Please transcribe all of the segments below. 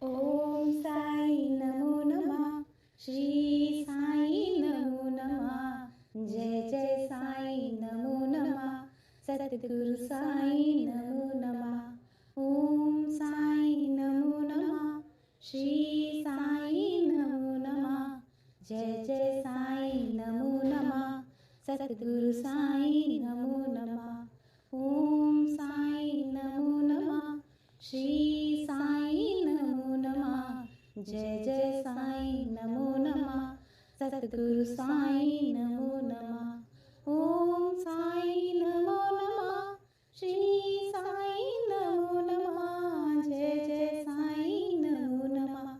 ओम साई नमो नमः. श्री साई नमो नमः. जय जय साई नमो नमः. सद्गुरु साई नमो नमः. ओम साई नमो नमः. श्री साई नमो नमः. जय जय साई नमो नमः. सद्गुरु साई नमो नमः. ओम साई नमो नमः. श्री साई नमो नमः. जय जय साई नमो नमः. सद्गुरु साई नमो नमः. ओम साई नमो नमः. श्री साई नमो नमः. जय जय साई नमो नमः.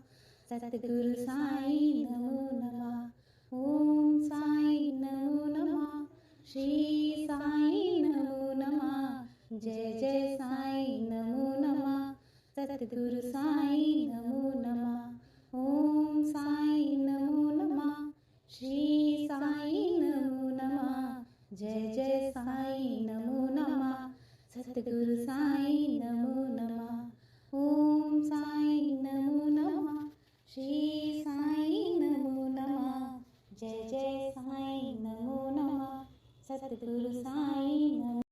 सद्गुरु साई नमो नमः. ओम साई नमो नमः. श्री साई नमो नमः. जय जय साई नमो नमः. सद्गुरु साई नमो नमः. ओम साई नमो नमः. श्री साई नमो नमः. जय जय साई नमो नमः. सद्गुरु साई नमो नमः. ओम साई नमो नमः. श्री साई नमो नमः. जय जय साई नमो नमः. सद्गुरु साई नमो.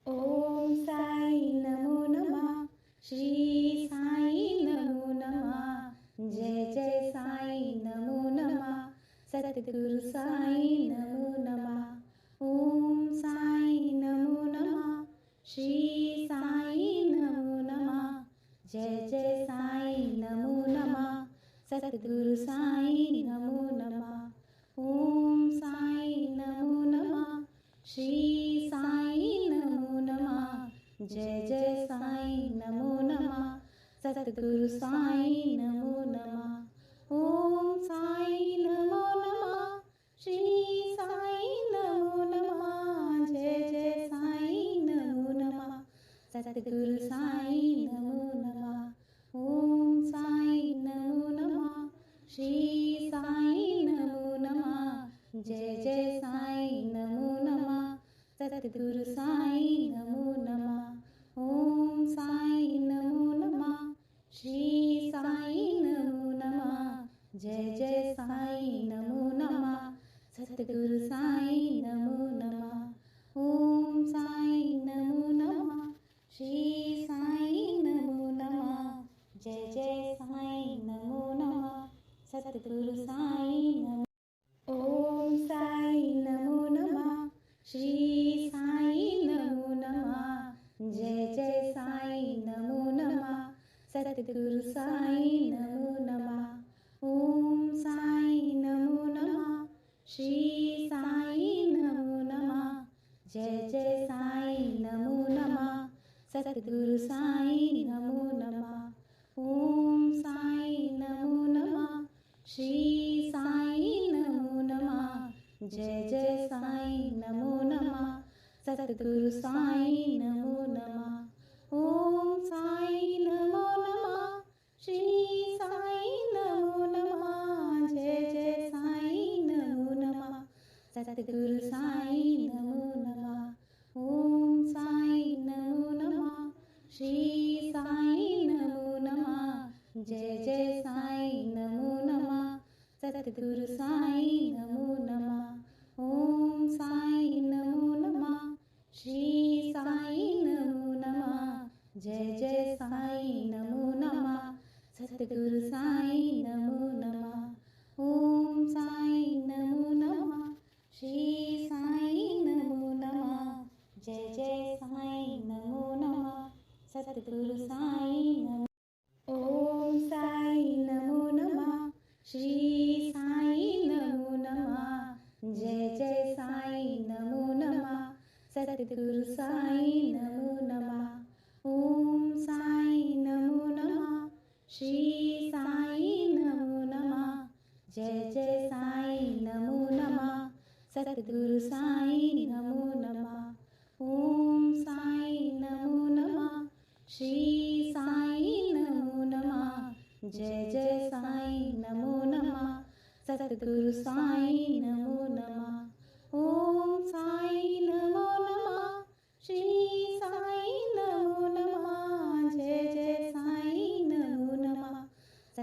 ओम साई नमो नमः. श्री साई नमो नमः. जय जय साई नमो नमः. सद्गुरु साई नमो नमः. ओम साई नमो नमः. श्री साई नमो नमः. जय जय साई नमो नमः. सद्गुरु साई नमो नमः. ओम साई नमो नमः. श्री साई नमो नमः. जय जय साई नमो नमः. सद्गुरु साई नमो नमः. ओम साई नमो नमः. श्री साई नमो नमः. जय जय साई नमो नमः. सद्गुरु साई नमो नमः. ओम साई नमो नमः. श्री साई नमो नमः. जय जय साई नमो नमः. सद्गुरु साई नमो नमः. ओम साई नमो नमः. श्री साई नमो नमः. जय जय साई नमो नमः. सद्गुरु साई नमो नमः. ओम साई नमो नमः. श्री साई नमो नमः. जय जय साई नमो नमः. सद्गुरु साई नमो. ओम साई नमो नमः. श्री साई नमो नमः. जय जय साई नमो नमः. सद्गुरु साई नमो नमः. ओम साई नमो नमः. श्री साई नमो नमः. जय जय साई नमो नमः. सद्गुरु साई नमो नमः. ओम साई नमो नमः. श्री साई नमो नमः. जय जय साई नमो नमः. सद्गुरु साई नमो नमः. ओम साई नमो नमः. श्री साई नमो नमः. जय जय साई नमो नमः. सद्गुरु साई नमो नमः. ओम साई नमो नमः. श्री साई नमो नमः. जय जय साई नमो नमः. सद्गुरु साई नमो नमः. ओम साई नमो नमः. श्री साई नमो नमः. जय जय साई नमो नमः. सद्गुरु साई नमो नमः. ओम साई नमो नमः. श्री साई नमो नमः. जय जय साई नमो नमः. सद्गुरु साई नमो. ओम साई नमो नमः. श्री साई नमो नमः. जय जय साई नमो नमः. सद्गुरु साई नमो नमः. ओम साई नमो नमः. श्री साई नमो नमः. जय जय साई नमो नमः. सद्गुरु साई नमो नमः. ओम साई नमो नमः. श्री साई नमो नमः. जय जय साई नमो नमः. सद्गुरु साई नमो नमः. ओम साई नमो नमः. श्री साई नमो नमः. जय जय साई नमो नमः.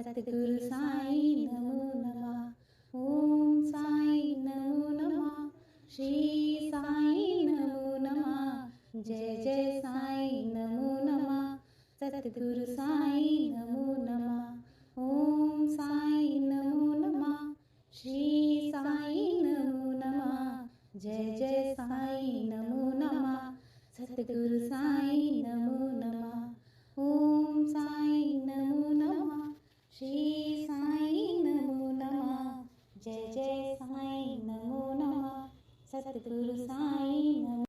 सद्गुरु साईं नमो नमः। ओम साईं नमो नमः। श्री साईं नमो नमः। जय जय साईं नमो नमः। सद्गुरु साईं नमो नमः। ओम साईं नमो नमः। श्री साईं नमो नमः। जय जय साईं नमो नमः। सद्गुरु साईं नमो नमः। ओम साईं नमो नमः। श्री साईं नमो नमः। जय जय साईं नमो नमः। सद्गुरु साईं नमो।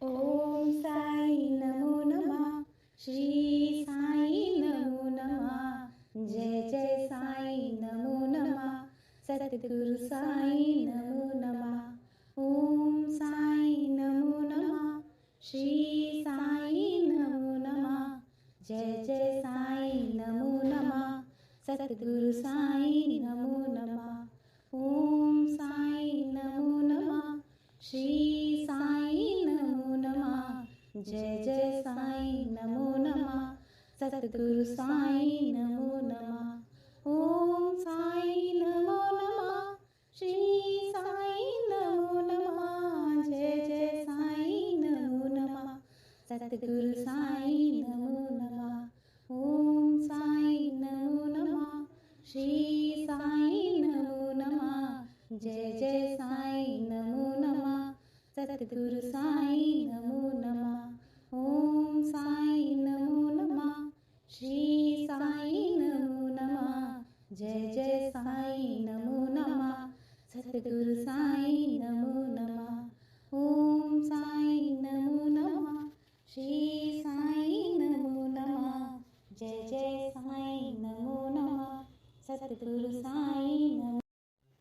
ओम साईं नमो नमः। श्री साईं नमो नमः। जय जय साईं नमो नमः। सद्गुरु साईं नमो नमः। ओम साईं नमो नमः। श्री साईं नमो नमः। जय जय साईं नमो नमः। सद्गुरु साईं नमो नमः। ओम साईं नमो नमः। श्री साईं नमो नमः। जय जय साईं नमो नमः। सद्गुरु साईं नमो नमः। ओम साईं नमो नमः। श्री साईं नमो नमः। जय जय साईं नमो नमः। सद्गुरु साईं नमो नमः। ओम साईं नमो नमः। श्री साईं नमो नमः। जय जय साईं नमो नमः। सद्गुरु साईं नमो नमः। ओम साईं नमो नमः। श्री साईं नमो नमः। जय जय साईं नमो नमः। सद्गुरु साईं नमो नमः। ओम साईं नमो नमः। श्री साईं नमो नमः। जय जय साईं नमो नमः। सद्गुरु साईं नमो।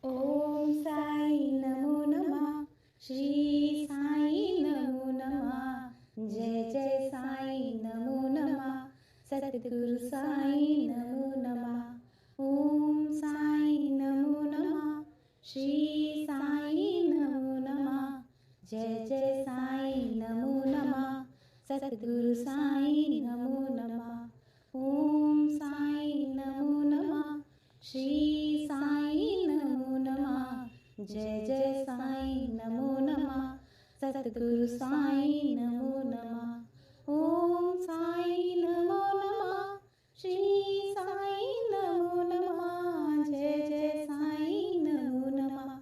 ओम साईं नमो नमः। श्री साईं नमो नमः। जय जय साईं नमो नमः। सद्गुरु साईं नमो नमः। ओम साईं नमो नमः। श्री साईं नमो नमः। जय जय साईं नमो नमः। सद्गुरु साईं नमो नमः। ओम साईं नमो नमः। श्री साईं नमो नमः। जय जय साईं नमो नमः। सद्गुरु साईं नमो नमः। ओम साईं नमो नमः। श्री साईं नमो नमः। जय जय साईं नमो नमः।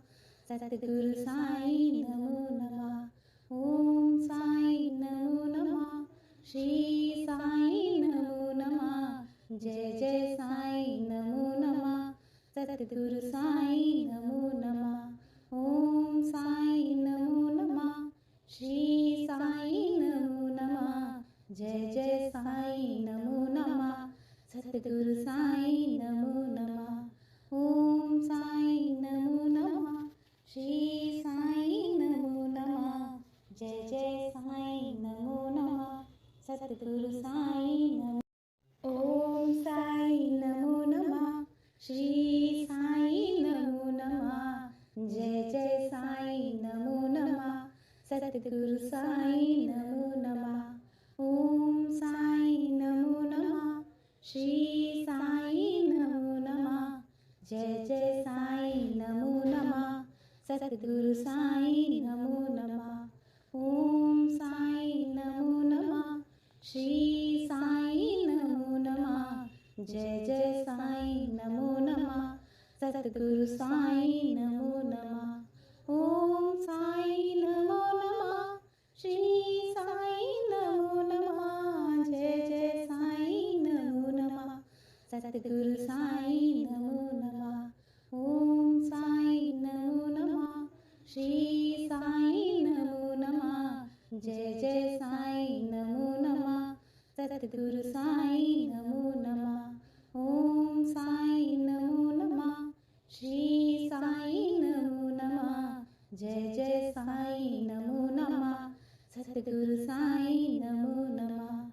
सद्गुरु साईं नमो नमः। ओम साईं नमो नमः। श्री साईं नमो नमः। जय जय साईं नमो नमः। सद्गुरु साईं नमो नमः। ओम साईं नमो नमः। श्री साईं नमो नमः। जय जय साईं नमो नमः। सद्गुरु साईं नमो नमः। ओम साईं नमो नमः। श्री साईं नमो नमः। जय जय साईं नमो नमः। सद्गुरु साईं नमो। ओम साईं नमो नमः। श्री साईं नमो नमः। जय जय साईं नमो नमः। सद्गुरु साईं नमो नमः। ओम साईं नमो नमः। श्री साईं नमो नमः। जय जय साईं नमो नमः। सद्गुरु साईं नमो नमः। ओम साईं नमो नमः। श्री साईं नमो नमः। जय जय साईं नमो नमः। सद्गुरु साईं नमो नमः। ओम साईं नमो नमः। श्री साईं नमो नमः। जय जय साईं नमो नमः। सद्गुरु साईं नमो नमः। ओम साईं नमो नमः। श्री साईं नमो नमः। जय जय साईं नमो नमः। सद्गुरु साईं नमो नमः। ओम साईं नमो नमः। श्री साईं नमो नमः। जय जय साईं नमो नमः। सद्गुरु साईं नमो नमः।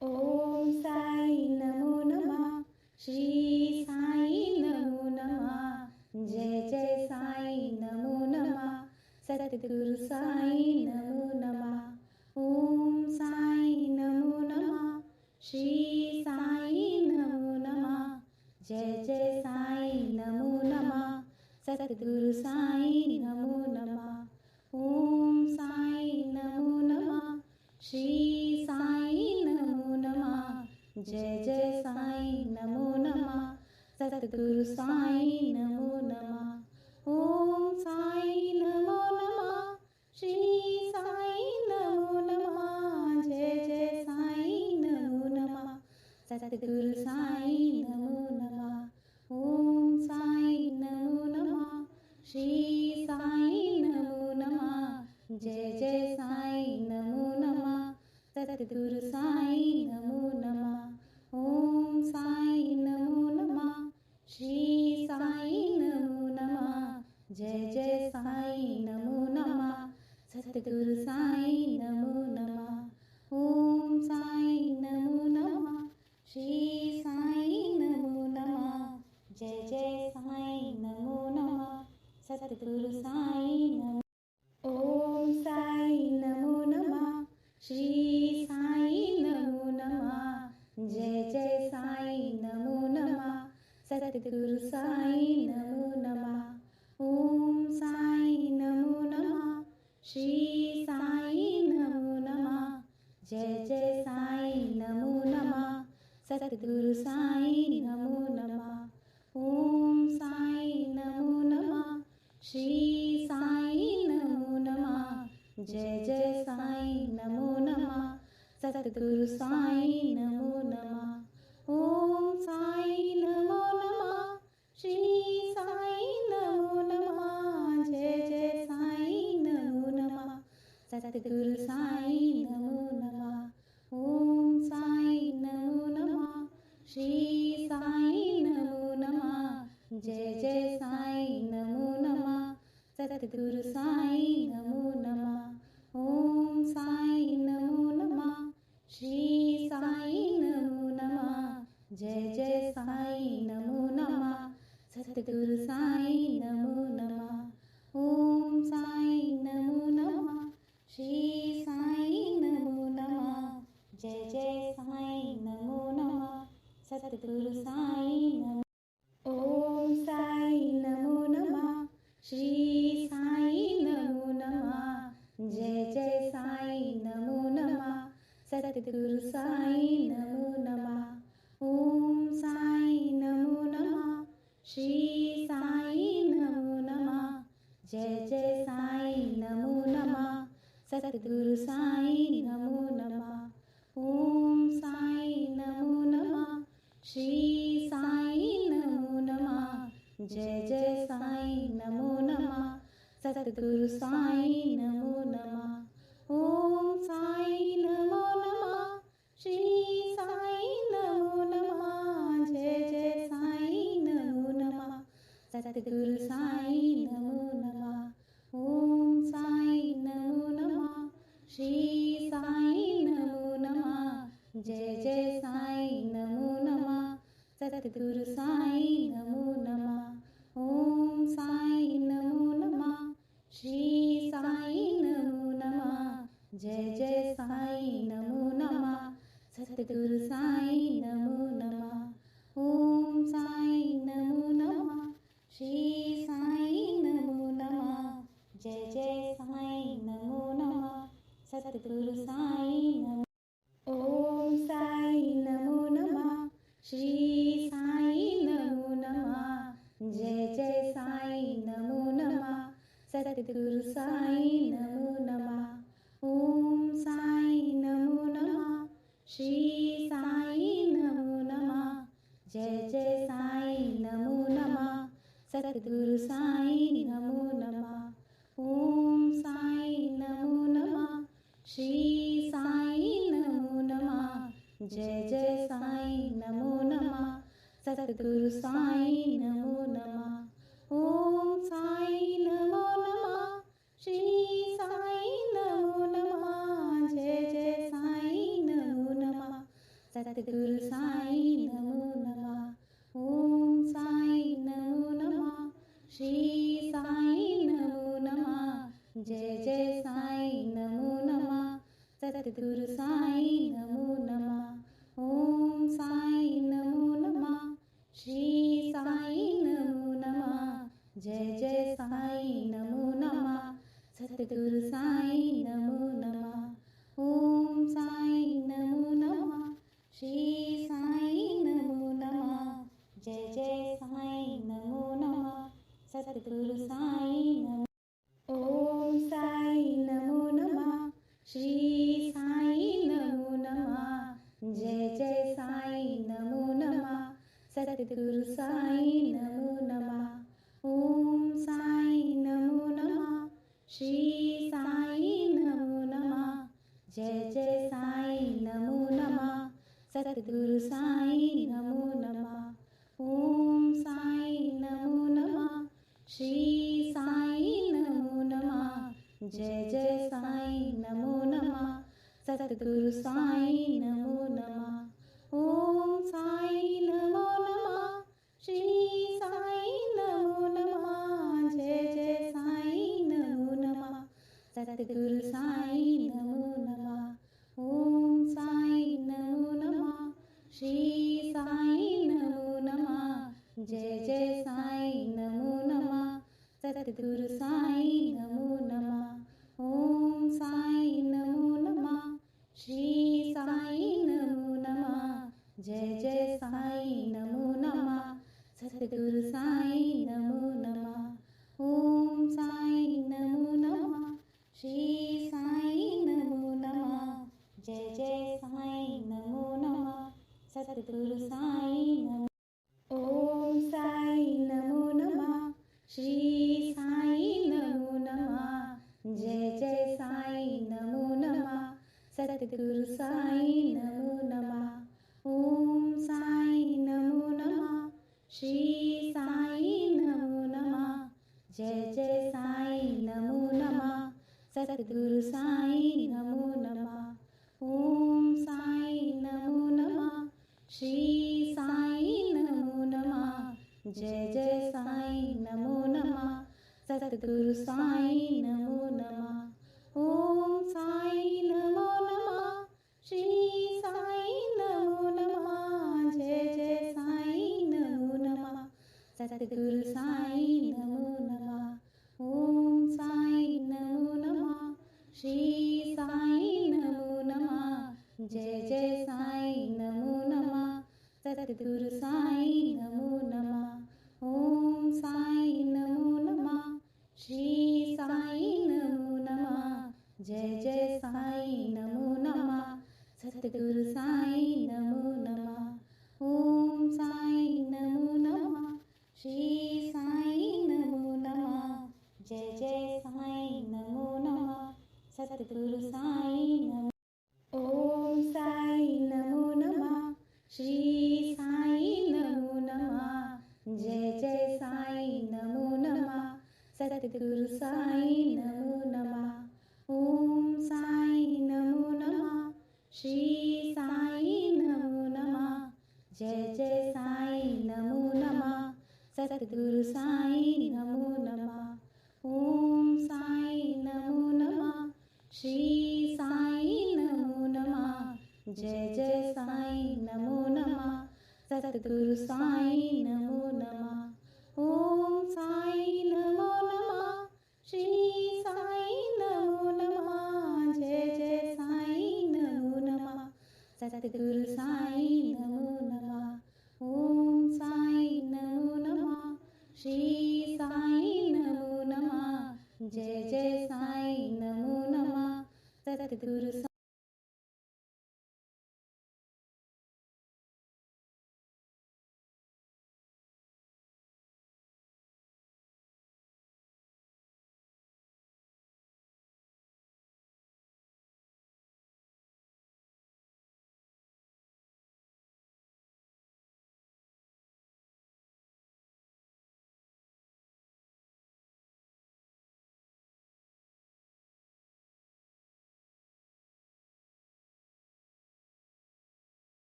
ओम साईं नमो नमः। श्री साईं नमो नमः। जय जय साईं नमो नमः। सद्गुरु साईं नमो नमः। ओम साईं नमो नमः। श्री साईं नमो नमः। जय जय साईं नमो नमः सतगुरु साईं नमो नमः ओम साईं नमो नमः श्री साईं नमो नमः जय जय साईं नमो नमः सतगुरु साईं नमो नमः ओम साईं नमो नमः श्री साईं नमो नमः जय जय साईं नमो नमः सतगुरु साईं नमो नमः ओम साईं नमो नमः श्री साईं नमो नमः जय जय साईं नमो नमः सतगुरु साईं नमो नमः ओम साईं नमो नमः श्री साईं नमो नमः जय जय साईं नमो नमः सतगुरु साईं नमो नमः ओम साईं नमो नमः श्री साईं नमो नमः जय जय साईं नमो नमः सतगुरु साईं नमो ओम साईं नमो नमः श्री साईं नमो नमः जय जय साईं नमो नमः सतगुरु साईं नमो नमः ओम साईं नमो नमः श्री साईं नमो नमः जय जय साईं नमो नमः सतगुरु साईं नमो नमः ओम साईं नमो नमः श्री साईं नमो नमः जय जय साईं नमो नमः सतगुरु साईं नमो नमः ओम साईं नमो नमः श्री साईं नमो नमः जय जय साईं नमो नमः सतगुरु साईं नमो नमः ओम साईं नमो नमः श्री साईं नमो नमः जय जय साईं नमो नमः सतगुरु साईं नमो नमः ओम साईं नमो नमः श्री साईं नमो नमः जय जय साईं नमो नमः सतगुरु साईं नमो नमः ओम साईं नमो नमः श्री साईं नमो नमः जय जय साईं नमो नमः सतगुरु साईं नमो ओम साईं नमो नमः श्री साईं नमो नमः जय जय साईं नमो नमः सतगुरु साईं नमो नमः ओम साईं नमो नमः श्री साईं नमो नमः जय जय साईं नमो नमः सतगुरु साईं नमो नमः ओम साईं नमो नमः श्री साईं नमो नमः जय जय साईं नमो नमः सतगुरु साईं नमो नमः ओम साईं नमो नमः श्री साईं नमो नमः जय जय साईं नमो नमः सतगुरु साईं नमो नमः ओम साईं नमो नमः श्री साईं नमो नमः जय जय साईं नमो नमः सतगुरु साईं नमो नमः ओम साईं नमो नमः श्री साईं नमो नमः जय जय साईं नमो नमः सतगुरु साईं नमो नमः ओम साईं नमो नमः श्री साईं नमो नमः जय जय साईं नमो नमः सतगुरु साईं नमो ओम साईं नमो नमः श्री साईं नमो नमः जय जय साईं नमो नमः सतगुरु साईं नमो नमः ओम साईं नमो नमः श्री साईं नमो नमः जय जय साईं नमो नमः सतगुरु साईं नमो नमः ओम साईं नमो नमः श्री साईं नमो नमः जय जय साईं नमो नमः सतगुरु साईं नमो नमः ओम साईं नमो नमः श्री साईं नमो नमः जय जय साईं नमो नमः सतगुरु साईं नमो नमः ओम साईं नमो नमः श्री साईं नमो नमः जय जय साईं नमो नमः सतगुरु साईं नमो नमः ओम साईं नमो नमः श्री सद्गुरु साई नमो नमः. ओम साई नमो नमः. श्री साई नमो नमः. जय जय साई नमो नमः. सद्गुरु साई नमो नमः. ओम साई नमो नमः. श्री साई नमो नमः. जय जय साई नमो नमः. सद्गुरु साई नमो नमः. ओम साई नमो नमः. श्री साई नमो नमः. जय जय साई नमो नमः. सद्गुरु साई नमो नमः. ओम साई नमो नमः. श्री साई नमो नमः. जय जय साई नमो नमः. सद्गुरु साई नमो नमः. ओम साई नमो नमः. श्री साई नमो नमः. जय जय साई नमो नमः. सद्गुरु साई नमो नमः. ओम साई नमो नमः. श्री साई नमो नमः. जय जय साई नमो नमः. सद्गुरु साई नमो. ओम साई नमो नमः. श्री साई नमो नमः. जय जय साई नमो नमः. सद्गुरु साई नमो नमः. ओम साई नमो नमः. श्री साई नमो नमः. जय जय साई नमो नमः. सद्गुरु साई नमो नमः. ओम साई नमो नमः. श्री साई नमो नमः. जय जय साई नमो नमः. सद्गुरु साई नमो नमः. ओम साई नमो नमः. श्री साई नमो नमः. जय जय साई नमो नमः. सद्गुरु साई नमो नमः. ओम साई नमो नमः. श्री साई नमो नमः. जय जय साई नमो नमः. सद्गुरु साई नमो नमः. ओम साई नमो नमः. श्री साई नमो नमः. जय जय साई नमो नमः. सद्गुरु साई नमो नमः. ओम साई नमो नमः. श्री साई नमो नमः. जय जय साई नमो नमः. सद्गुरु साई नमो. ओम साई नमो नमः. श्री साई नमो नमः. जय जय साई नमो नमः. सद्गुरु साई नमो नमः. ओम साई नमो नमः. श्री साई नमो नमः. जय जय साई नमो नमः. सद्गुरु साई नमो नमः. ओम साई नमो नमः. श्री साई नमो नमः. जय जय साई नमो नमः. सद्गुरु साई नमो नमः. ओम साई नमो नमः. श्री साई नमो नमः. जय जय साई नमो नमः. सद्गुरु साई नमो नमः. ओम साई नमो नमः. श्री साई नमो नमः. जय जय साई नमो नमः. सद्गुरु